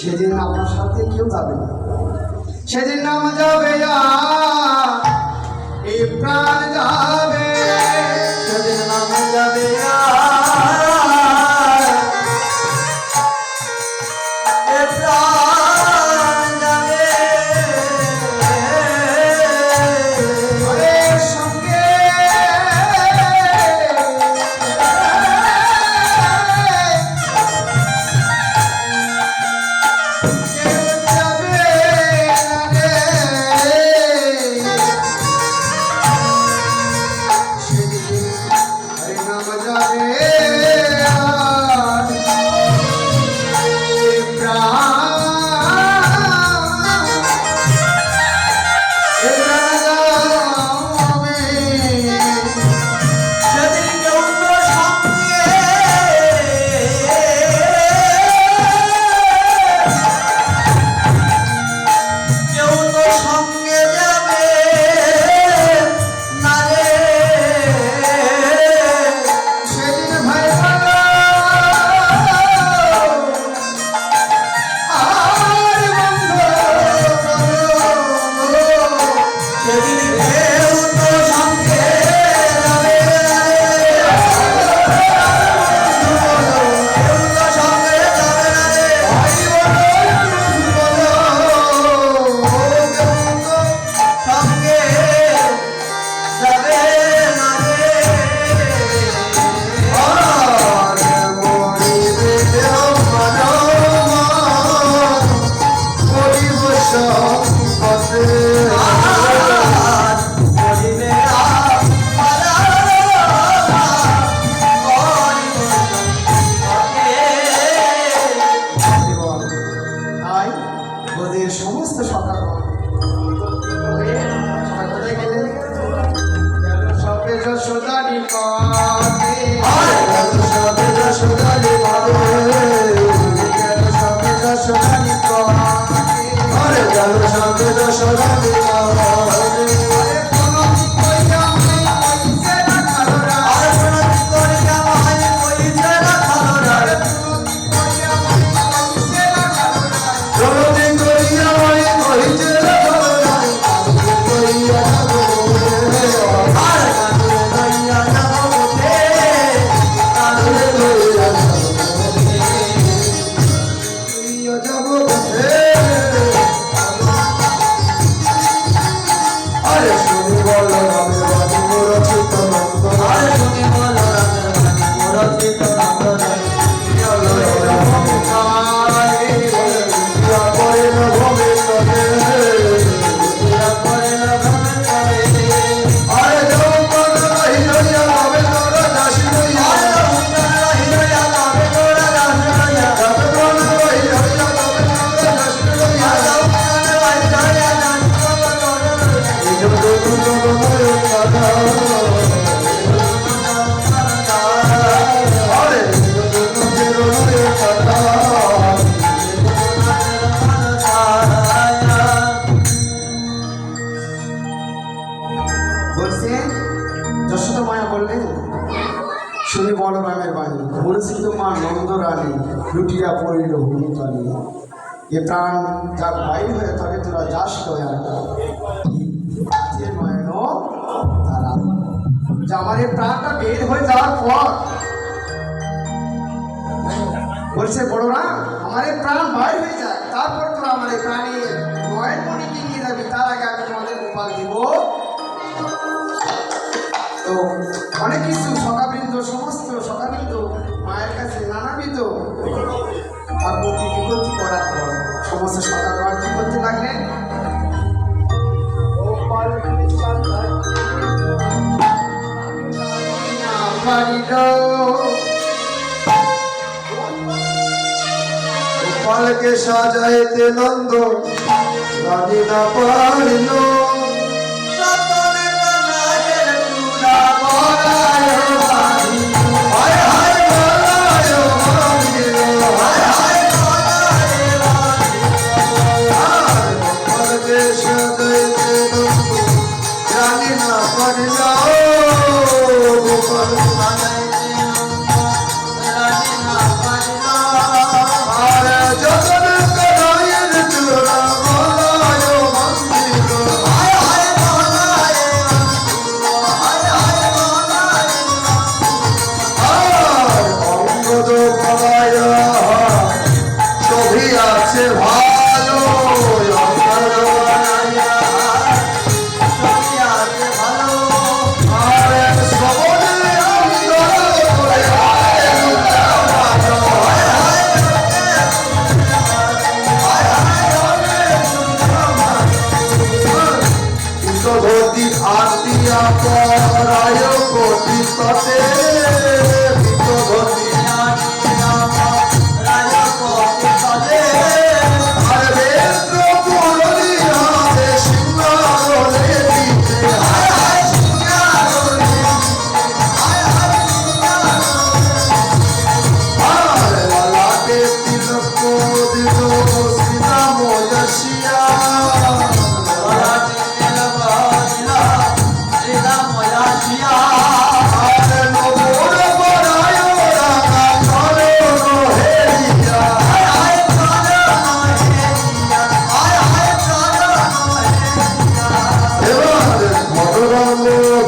সেদিন আপনার সাথে কেউ যাবে না, সেদিন নাম যাবে এই প্রাণ যাবে, সেদিন নাম যাবে শুনি বলরামের বাণী, বলেছিল মা নন্দ রানী লুটিয়া পড়িল ভূমিতলে, এ প্রাণ যার বাইর হয়ে থাকে তোরা যাস লয়া তারা যে আমার এই প্রাণটা বের হয়ে যাওয়ার পর বলছে বলরাম আমার এই প্রাণ বাইর হয়ে যায়, তারপর তোরা আমার এই প্রাণী নয়নমণিকে নিয়ে যাবি, তার আগে আমি তোমাদের গোপাল দিব তো অনেক কিছু সখাবৃন্দ, সমস্ত সখাবৃন্দ মায়ের কাছে নানাবিধ তার প্রতি বিকল্পি করার পর সমস্ত সখাগণ কি করতে লাগলেন? গোপালকে সাজাইতে নন্দ রানী না পারিল গোপালকে সাজাইতে নন্দ রানী না পারিল গোপাল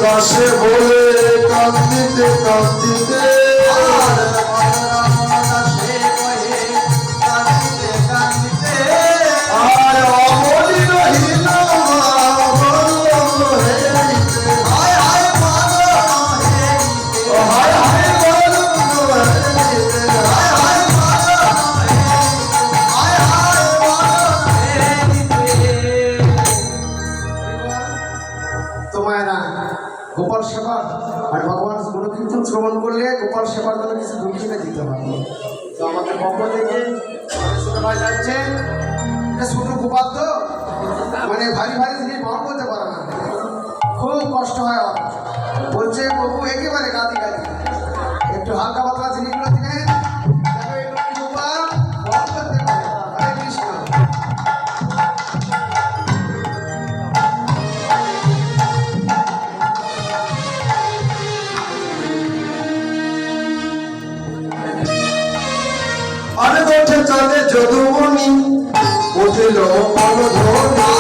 দাসে বলে কান্দিতে কান্দিতে আর অমলি রহিল গোপাল সেবা আর ভগবান গুণকীর্তন শ্রবণ করলে গোপাল সেবার জন্য কিছু দক্ষিণা দিতে হবে। তো আমাদের পক্ষ থেকে ভাই যাচ্ছে, এটা ছোট গোপাল তো মানে ভারী ভারী জিনিস বহন করতে পারে না, খুব কষ্ট হয়। বলছে বাবু একেবারে গাদি গাদি একটু হালকা পাতলা জিনিসগুলো দিলেন গোপাল বহন করতে পারে। হরে কৃষ্ণ। আরে ওঠে চলে যদুমণি উঠিল মনধনি